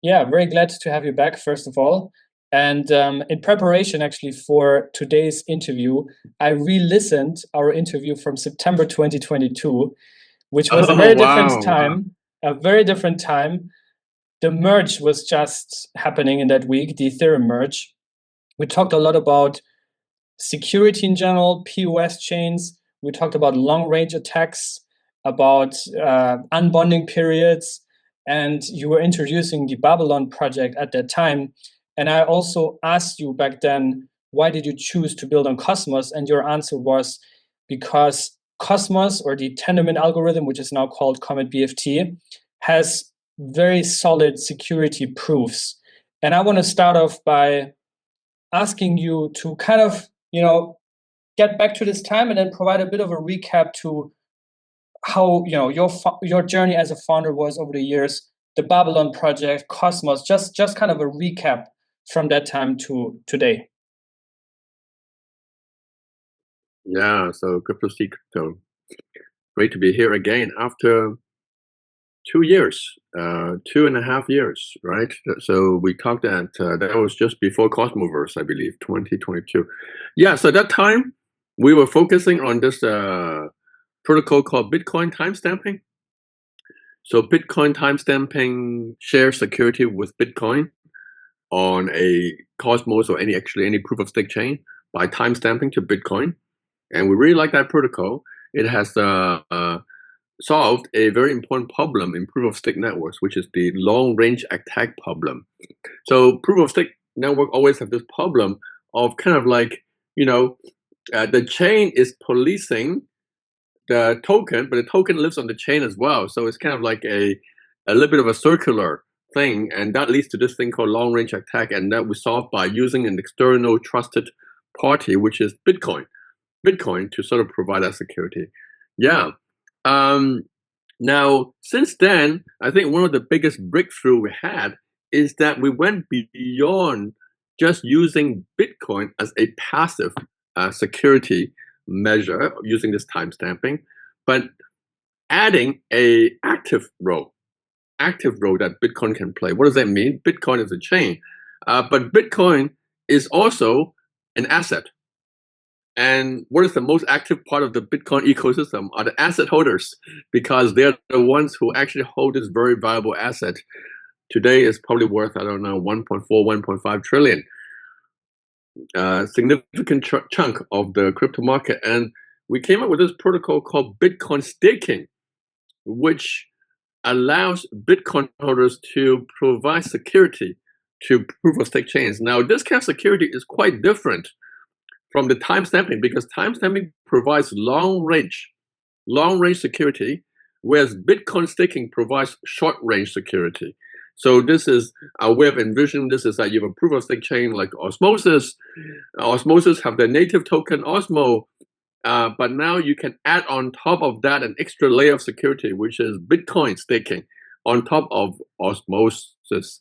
Yeah, very glad to have you back, first of all. And in preparation, actually, for today's interview, I re-listened our interview from September 2022, which was a Oh very different wow, wow. time. A very different time. The merge was just happening in that week, the Ethereum merge. We talked a lot about security in general, POS chains. We talked about long range attacks, about unbonding periods, and you were introducing the Babylon project at that time. And I also asked you back then, why did you choose to build on Cosmos? And your answer was because Cosmos, or the Tendermint algorithm, which is now called Comet BFT, has very solid security proofs. And I want to start off by asking you to kind of, get back to this time and then provide a bit of a recap to how, your journey as a founder was over the years, the Babylon project, Cosmos, just kind of a recap from that time to today. Yeah, so Cryptocito. Great to be here again after 2 years, 2.5 years, right? So we talked that was just before Cosmoverse, I believe, 2022. Yeah, so that time we were focusing on this protocol called Bitcoin timestamping. So Bitcoin timestamping shares security with Bitcoin on a Cosmos or any proof of stake chain by timestamping to Bitcoin. And we really like that protocol. It has solved a very important problem in proof of stake networks, which is the long range attack problem. So proof of stake network always have this problem of kind of like, the chain is policing the token, but the token lives on the chain as well. So it's kind of like a little bit of a circular thing, and that leads to this thing called long range attack, and that we solve by using an external trusted party, which is Bitcoin to sort of provide that security. Yeah. Now, since then, I think one of the biggest breakthrough we had is that we went beyond just using Bitcoin as a passive security measure using this timestamping, but adding a active role that Bitcoin can play. What does that mean? Bitcoin is a chain, but Bitcoin is also an asset. And what is the most active part of the Bitcoin ecosystem are the asset holders, because they're the ones who actually hold this very valuable asset. Today is probably worth, I don't know, 1.4, 1.5 trillion. Significant chunk of the crypto market. And we came up with this protocol called Bitcoin staking, which allows Bitcoin holders to provide security to proof of stake chains. Now, this kind of security is quite different from the timestamping, because timestamping provides long range security, whereas Bitcoin staking provides short range security. So this is a way of envisioning this is that you have a proof of stake chain like Osmosis. Osmosis have their native token Osmo, but now you can add on top of that an extra layer of security, which is Bitcoin staking on top of Osmosis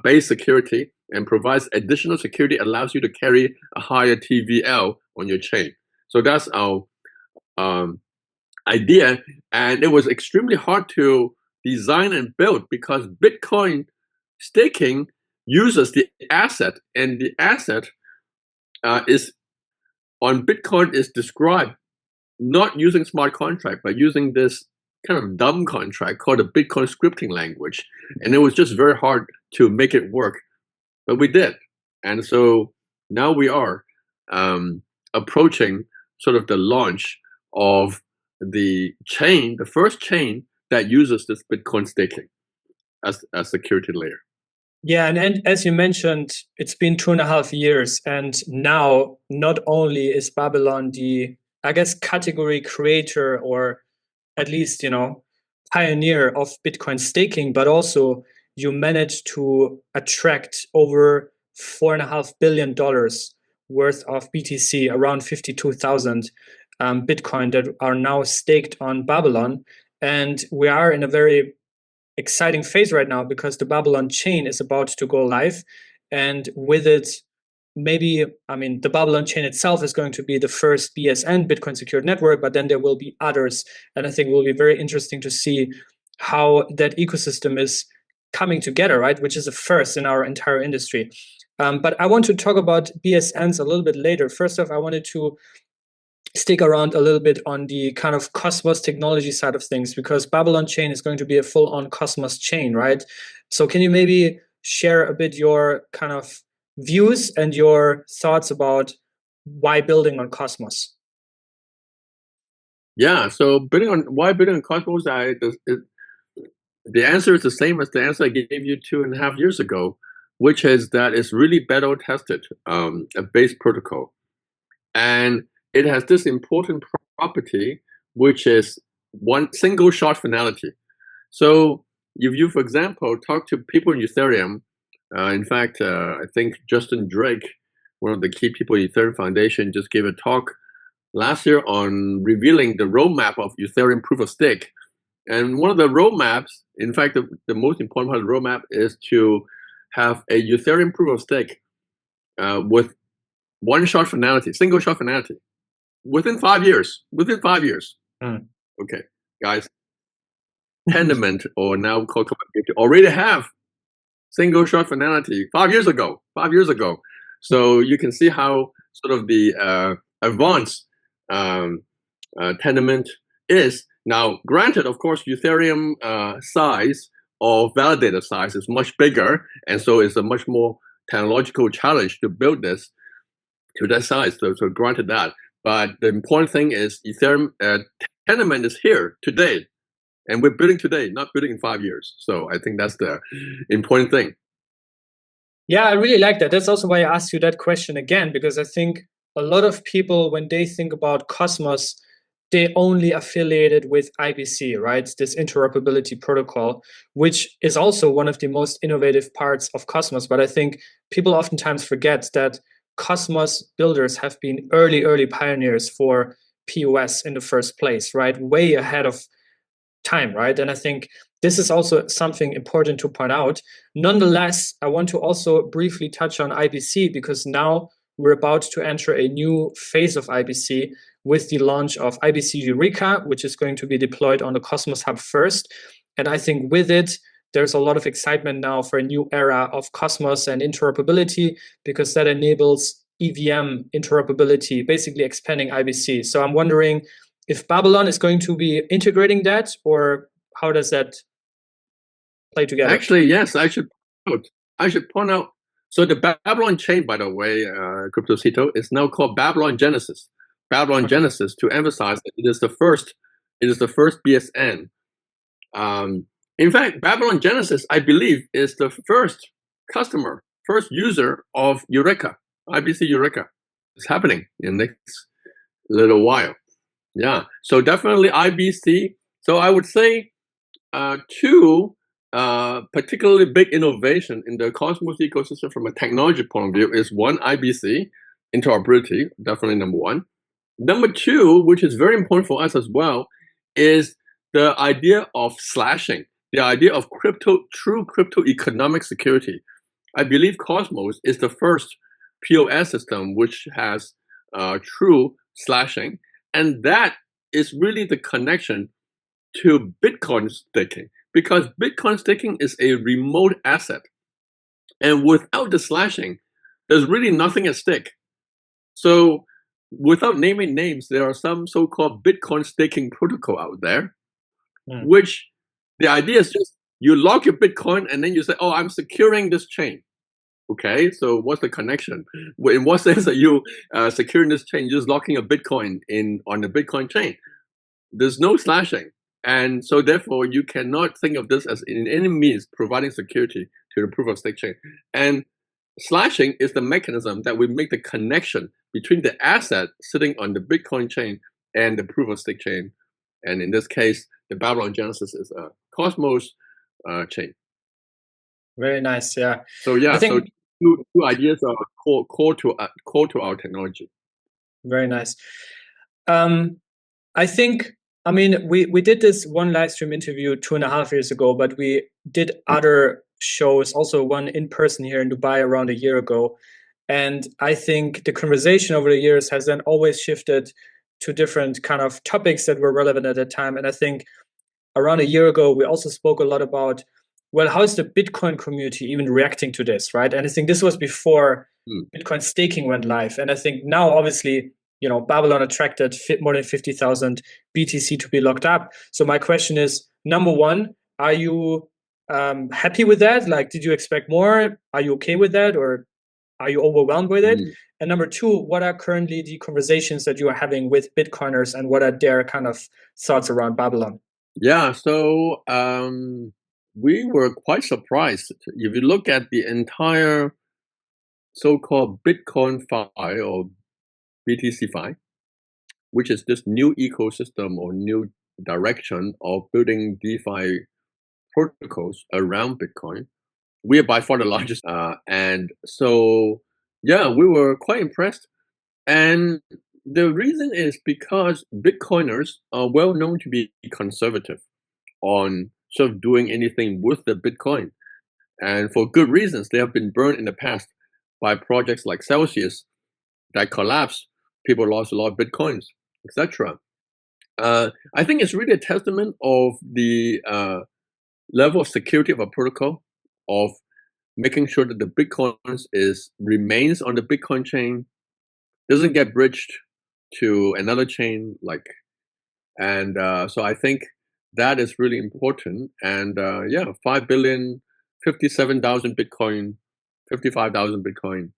base security, and provides additional security, allows you to carry a higher TVL on your chain. So that's our idea. And it was extremely hard to design and build because Bitcoin staking uses the asset, and the asset is on Bitcoin is described not using smart contract, but using this kind of dumb contract called a Bitcoin scripting language. And it was just very hard to make it work, but we did. And so now we are approaching sort of the launch of the chain, the first chain that uses this Bitcoin staking as a security layer. Yeah, and as you mentioned, it's been 2.5 years, and now not only is Babylon the, I guess, category creator, or at least, pioneer of Bitcoin staking, but also you managed to attract over $4.5 billion worth of BTC, around 52,000 Bitcoin that are now staked on Babylon. And we are in a very exciting phase right now because the Babylon chain is about to go live. And with it, maybe, the Babylon chain itself is going to be the first BSN, Bitcoin secured network, but then there will be others. And I think it will be very interesting to see how that ecosystem is coming together, right? Which is a first in our entire industry. But I want to talk about BSNs a little bit later. First off, I wanted to stick around a little bit on the kind of Cosmos technology side of things, because Babylon chain is going to be a full-on Cosmos chain, right? So can you maybe share a bit your kind of views and your thoughts about why building on Cosmos? Yeah, so why building on Cosmos, the answer is the same as the answer I gave you 2.5 years ago, which is that it's really battle tested, a base protocol. And it has this important property, which is one single shot finality. So if you, for example, talk to people in Ethereum, in fact, I think Justin Drake, one of the key people in Ethereum Foundation, just gave a talk last year on revealing the roadmap of Ethereum proof of stake. And one of the roadmaps, in fact, the most important part of the roadmap is to have a Ethereum proof of stake with one shot finality, single shot finality, within 5 years. Within 5 years. Okay, guys. Tendermint, or now called already have single shot finality 5 years ago. 5 years ago. So you can see how sort of the advanced Tendermint is. Now, granted, of course, Ethereum size or validator size is much bigger, and so it's a much more technological challenge to build this to that size. So granted that. But the important thing is Ethereum Tendermint is here today, and we're building today, not building in 5 years. So I think that's the important thing. Yeah, I really like that. That's also why I asked you that question again, because I think a lot of people, when they think about Cosmos, they only affiliated with IBC, right? This interoperability protocol, which is also one of the most innovative parts of Cosmos. But I think people oftentimes forget that Cosmos builders have been early pioneers for POS in the first place, right? Way ahead of time, right? And I think this is also something important to point out. Nonetheless, I want to also briefly touch on IBC, because now we're about to enter a new phase of IBC with the launch of IBC Eureka, which is going to be deployed on the Cosmos Hub first. And I think with it, there's a lot of excitement now for a new era of Cosmos and interoperability, because that enables EVM interoperability, basically expanding IBC. So I'm wondering if Babylon is going to be integrating that, or how does that play together? Actually, yes, I should point out. So the Babylon chain, by the way, Cryptocito, is now called Babylon Genesis. Babylon Genesis, to emphasize that it is the first BSN. In fact, Babylon Genesis, I believe, is the first customer, first user of Eureka, IBC Eureka. It's happening in the next little while. Yeah, so definitely IBC. So I would say two particularly big innovation in the Cosmos ecosystem from a technology point of view is one, IBC, interoperability, definitely number one. Number two, which is very important for us as well, is the idea of slashing, the idea of true crypto economic security. I believe Cosmos is the first POS system which has true slashing, and that is really the connection to Bitcoin staking, because Bitcoin staking is a remote asset. And without the slashing, there's really nothing at stake. So without naming names, there are some so-called Bitcoin staking protocol out there, which the idea is just you lock your Bitcoin and then you say, oh, I'm securing this chain. Okay, so what's the connection? In what sense are you securing this chain, just locking a Bitcoin on the Bitcoin chain? There's no slashing. And so therefore, you cannot think of this as in any means providing security to the proof of stake chain. And slashing is the mechanism that will make the connection between the asset sitting on the Bitcoin chain and the proof of stake chain. And in this case, the Babylon Genesis is a Cosmos chain. Very nice, yeah. So yeah, so two ideas are core to our technology. Very nice. I think, I mean, we did this one live stream interview 2.5 years ago, but we did other shows, also one in person here in Dubai around a year ago. And I think the conversation over the years has then always shifted to different kind of topics that were relevant at that time. And I think around a year ago, we also spoke a lot about well, how is the Bitcoin community even reacting to this, right? And I think this was before Bitcoin staking went live. And I think now, obviously, Babylon attracted more than 50,000 BTC to be locked up. So my question is, number one, are you happy with that? Like, did you expect more? Are you okay with that? Or are you overwhelmed with it? And number two, what are currently the conversations that you are having with Bitcoiners, and what are their kind of thoughts around Babylon? Yeah, so we were quite surprised. If you look at the entire so-called Bitcoin Fi or BTC Fi, which is this new ecosystem or new direction of building DeFi protocols around Bitcoin, we are by far the largest. And so, yeah, we were quite impressed. And the reason is because Bitcoiners are well known to be conservative on sort of doing anything with the Bitcoin. And for good reasons, they have been burned in the past by projects like Celsius that collapsed. People lost a lot of Bitcoins, etc. I think it's really a testament of the level of security of a protocol, of making sure that the Bitcoins remains on the Bitcoin chain, doesn't get bridged to another chain, and so I think that is really important. And yeah, 5 billion, 57,000 Bitcoin, 55,000 Bitcoin.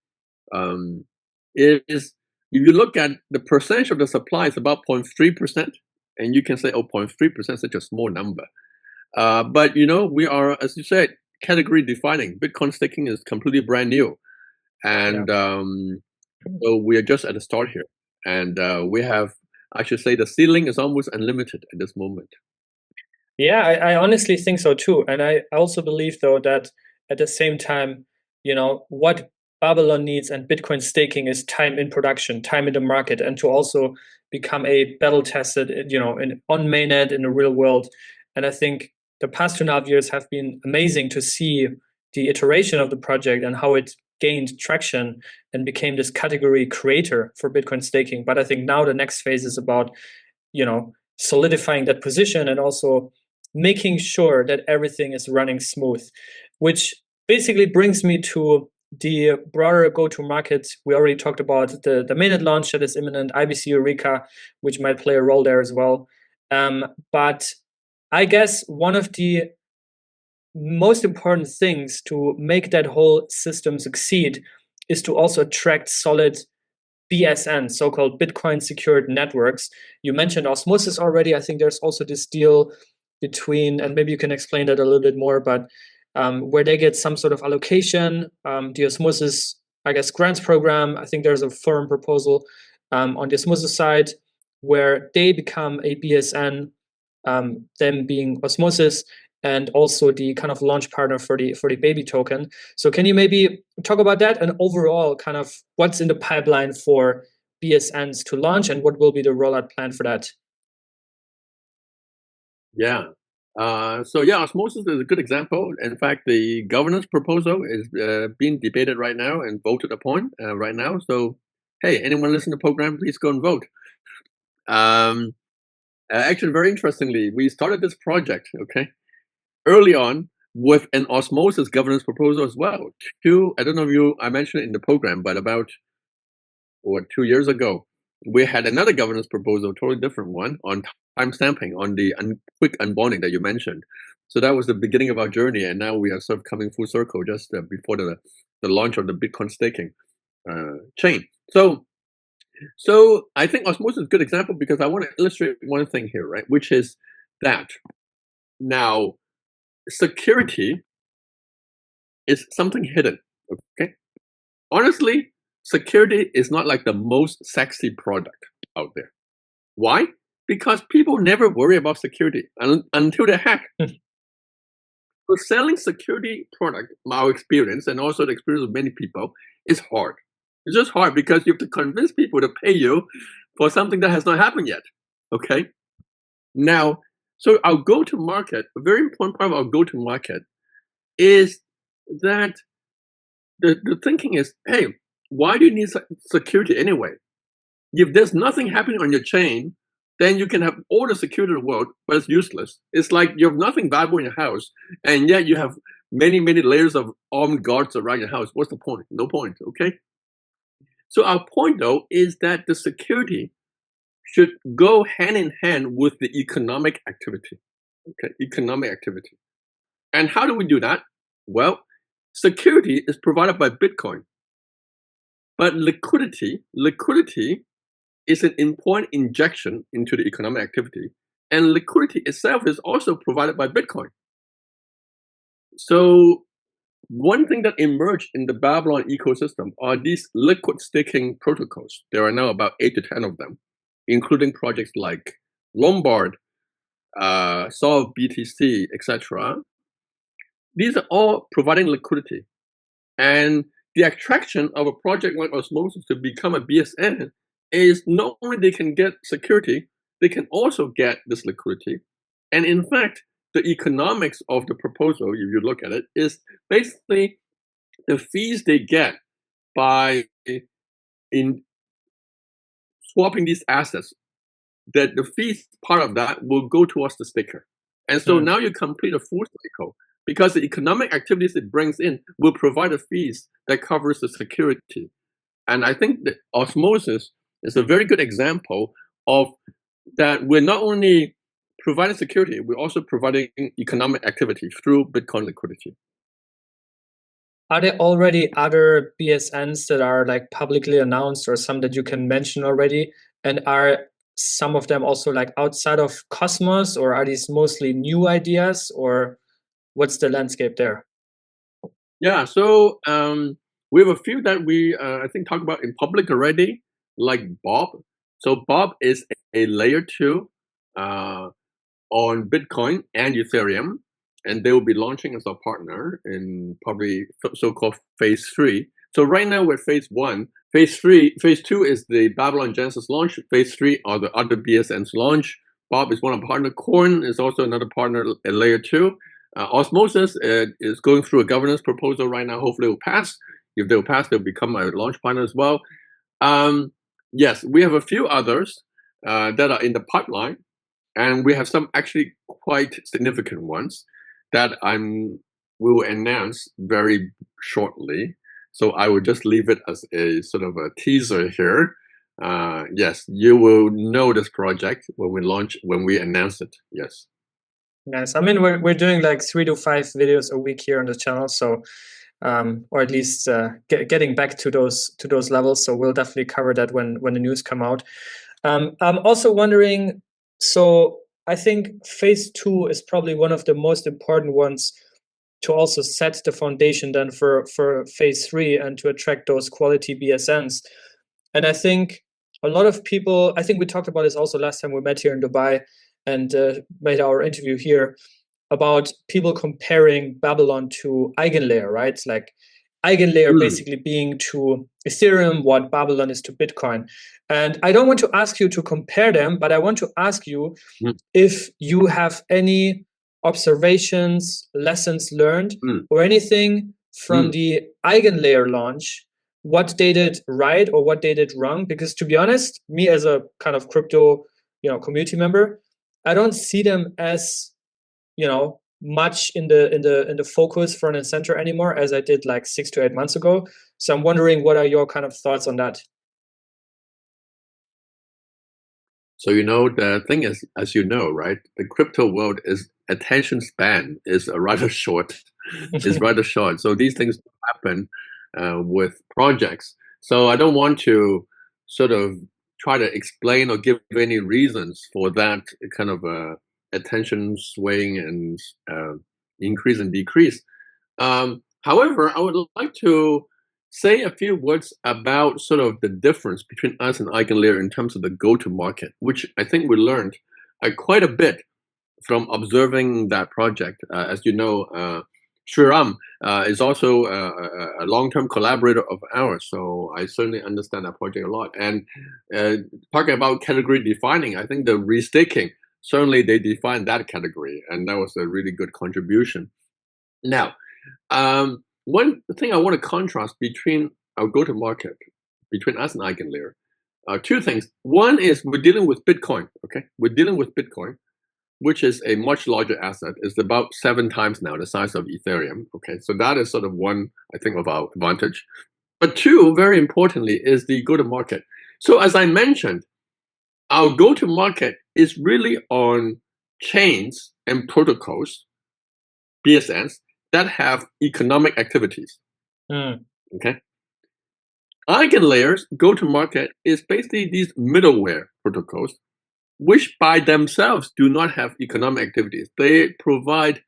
Is if you look at the percentage of the supply, it's about 0.3%, and you can say, oh, 0.3% is such a small number. But we are, as you said, category defining. Bitcoin staking is completely brand new, and so we are just at the start here, and we have, I should say, the ceiling is almost unlimited at this moment. Yeah, I honestly think so too. And I also believe, though, that at the same time, what Babylon needs and Bitcoin staking is time in production, time in the market, and to also become a battle tested, on mainnet in the real world. And I think the past 2.5 years have been amazing to see the iteration of the project and how it gained traction and became this category creator for Bitcoin staking. But I think now the next phase is about, solidifying that position and also making sure that everything is running smooth, which basically brings me to the broader go-to-market. We already talked about the mainnet launch that is imminent, IBC Eureka, which might play a role there as well. But I guess one of the most important things to make that whole system succeed is to also attract solid BSN, so-called Bitcoin secured networks. You mentioned osmosis already. I think there's also this deal between, and maybe you can explain that a little bit more, but where they get some sort of allocation, the osmosis, I guess, grants program. I think there's a firm proposal on the osmosis side where they become a BSN, them being osmosis, and also the kind of launch partner for the baby token. So can you maybe talk about that and overall kind of what's in the pipeline for BSNs to launch and what will be the rollout plan for that? Yeah. So yeah, osmosis is a good example. In fact, the governance proposal is being debated right now and voted upon right now. So hey, anyone listen to the program, please go and vote. Actually, very interestingly, we started this project, early on with an osmosis governance proposal as well. I don't know if I mentioned it in the program, but about 2 years ago, we had another governance proposal, totally different one, on time stamping, on the quick unbonding that you mentioned. So that was the beginning of our journey, and now we are sort of coming full circle just before the launch of the Bitcoin staking chain. So I think osmosis is a good example because I want to illustrate one thing here, right? Which is that now security is something hidden, okay? Honestly, security is not like the most sexy product out there. Why? Because people never worry about security until they hack. So selling security product, our experience, and also the experience of many people, is hard. It's just hard because you have to convince people to pay you for something that has not happened yet. Okay? Now, so our go-to-market, a very important part of our go-to-market is that the thinking is, hey, why do you need security anyway? If there's nothing happening on your chain, then you can have all the security in the world, but it's useless. It's like you have nothing valuable in your house, and yet you have many, many layers of armed guards around your house. What's the point? No point, okay? So our point, though, is that the security should go hand in hand with the economic activity, okay? Economic activity. And how do we do that? Well, security is provided by Bitcoin, but liquidity is an important injection into the economic activity, and liquidity itself is also provided by Bitcoin. So one thing that emerged in the Babylon ecosystem are these liquid staking protocols. There are now about 8 to 10 of them, including projects like Lombard, Solve BTC, etc. These are all providing liquidity. And the attraction of a project like Osmosis to become a BSN is not only they can get security, they can also get this liquidity. And in fact, the economics of the proposal, if you look at it, is basically the fees they get by in swapping these assets, that the fees part of that will go towards the staker. And so now you complete a full cycle, because the economic activities it brings in will provide the fees that covers the security. And I think that Osmosis is a very good example of that. We're not only providing security, we're also providing economic activity through Bitcoin liquidity. Are there already other BSNs that are like publicly announced, or some that you can mention already? And are some of them also like outside of Cosmos, or are these mostly new ideas, or what's the landscape there? Yeah, so we have a few that we I think talked about in public already, like Bob. So Bob is a layer 2 on Bitcoin and Ethereum, and they will be launching as a partner in probably so-called phase 3. So right now we're phase 1. Phase 2 is the Babylon Genesis launch. Phase 3 are the other BSN's launch. Bob is one of the partner. Corn is also another partner at layer 2. Osmosis is going through a governance proposal right now. Hopefully it will pass. If they will pass, they'll become a launch partner as well. Yes, we have a few others that are in the pipeline, and we have some actually quite significant ones that we will announce very shortly. So I will just leave it as a sort of a teaser here. Yes, you will know this project when we announce it. Yes. Nice. I mean, we're doing like 3 to 5 videos a week here on the channel, so or at least getting back to those levels. So we'll definitely cover that when the news come out. I'm also wondering. So I think phase 2 is probably one of the most important ones to also set the foundation then for phase 3 and to attract those quality BSNs. And I think a lot of people, I think we talked about this also last time we met here in Dubai and made our interview here, about people comparing Babylon to Eigenlayer, right? Like Eigenlayer basically being to Ethereum what Babylon is to Bitcoin. And I don't want to ask you to compare them, but I want to ask you if you have any observations, lessons learned, or anything from the Eigenlayer launch, what they did right or what they did wrong. Because to be honest, me as a kind of crypto, community member, I don't see them as, much in the focus front and center anymore as I did like 6 to 8 months ago. So I'm wondering, what are your kind of thoughts on that? So the thing is, as you know, right, the crypto world is attention span is rather short. Is rather short. So these things happen with projects. So I don't want to sort of try to explain or give any reasons for that kind of attention swaying and increase and decrease. However, I would like to say a few words about sort of the difference between us and Eigenlayer in terms of the go-to-market, which I think we learned quite a bit from observing that project. As you know, Shriram is also a long-term collaborator of ours, so I certainly understand that project a lot. And talking about category defining, I think the restaking, certainly they defined that category, and that was a really good contribution. Now, one thing I want to contrast between our go-to-market, between us and Eigenlayer, two things. One is we're dealing with Bitcoin. Okay, we're dealing with Bitcoin, which is a much larger asset. It's about 7 times now the size of Ethereum. Okay, so that is sort of one, I think, of our advantage. But two, very importantly, is the go-to-market. So as I mentioned, our go-to-market is really on chains and protocols, BSNs, that have economic activities. Okay. Eigenlayers go-to-market is basically these middleware protocols, which by themselves do not have economic activities. They provide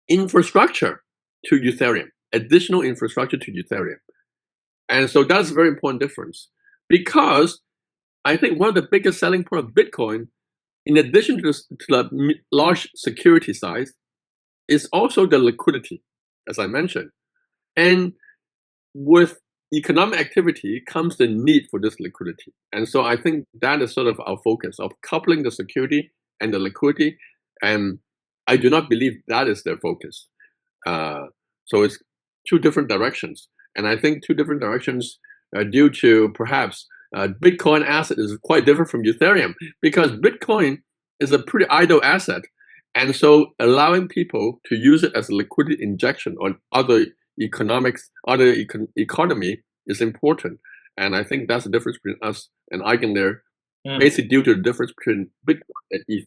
infrastructure to Ethereum, additional infrastructure to Ethereum. And so that's a very important difference, because I think one of the biggest selling point of Bitcoin, in addition to the large security size, is also the liquidity, as I mentioned. And with economic activity comes the need for this liquidity. And so I think that is sort of our focus of coupling the security and the liquidity. And I do not believe that is their focus. So it's two different directions. And I think two different directions due to perhaps Bitcoin asset is quite different from Ethereum, because Bitcoin is a pretty idle asset. And so allowing people to use it as a liquidity injection on other economy is important. And I think that's the difference between us and Eigenlayer, basically due to the difference between Bitcoin and ETH.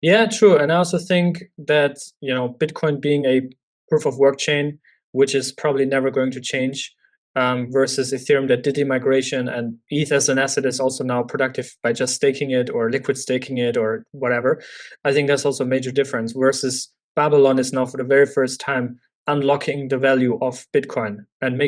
Yeah, true. And I also think that, Bitcoin being a proof of work chain, which is probably never going to change, versus Ethereum that did the migration, and ETH as an asset is also now productive by just staking it or liquid staking it or whatever. I think that's also a major difference, versus Babylon is now for the very first time unlocking the value of Bitcoin and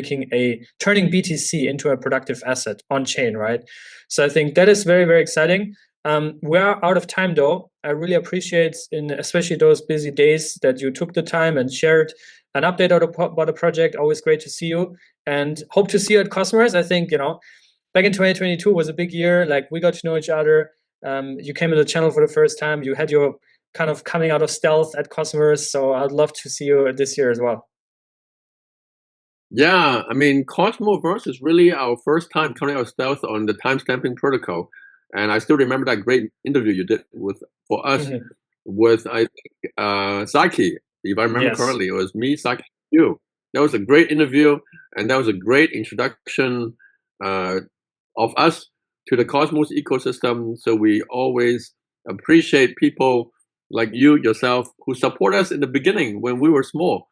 turning BTC into a productive asset on chain, right? So I think that is very, very exciting. We are out of time, though. I really appreciate, especially those busy days, that you took the time and shared an update about the project. Always great to see you, and hope to see you at Cosmos. I think, back in 2022 was a big year. Like, we got to know each other. You came to the channel for the first time. You had your kind of coming out of stealth at Cosmos. So I'd love to see you this year as well. Yeah, I mean, Cosmoverse is really our first time coming out of stealth on the timestamping protocol. And I still remember that great interview you did for us with, I think, Saki, if I remember correctly. It was me, Saki, you. That was a great interview, and that was a great introduction of us to the Cosmos ecosystem. So we always appreciate people like you, yourself, who support us in the beginning when we were small.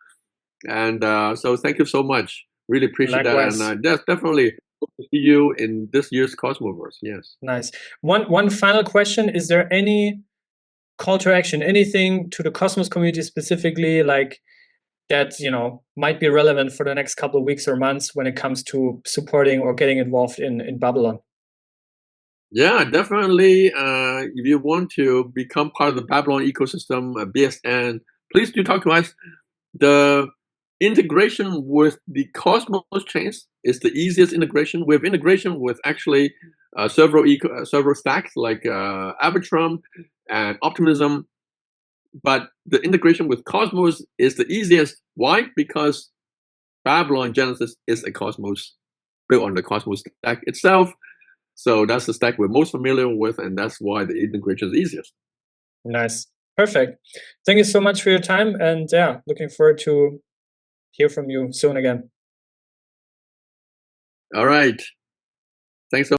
And so thank you so much. Really appreciate Likewise. that. And definitely hope to see you in this year's Cosmoverse. Yes. Nice. One final question. Is there any call to action, anything to the Cosmos community specifically, like that, might be relevant for the next couple of weeks or months when it comes to supporting or getting involved in Babylon? Yeah, definitely. If you want to become part of the Babylon ecosystem, BSN, please do talk to us. The integration with the Cosmos chains is the easiest integration. We have integration with actually several stacks like Arbitrum and Optimism, but the integration with Cosmos is the easiest. Why? Because Babylon Genesis is a Cosmos built on the Cosmos stack itself. So that's the stack we're most familiar with, and that's why the integration is easiest. Nice. Perfect. Thank you so much for your time, and yeah, looking forward to hear from you soon again. All right. Thanks so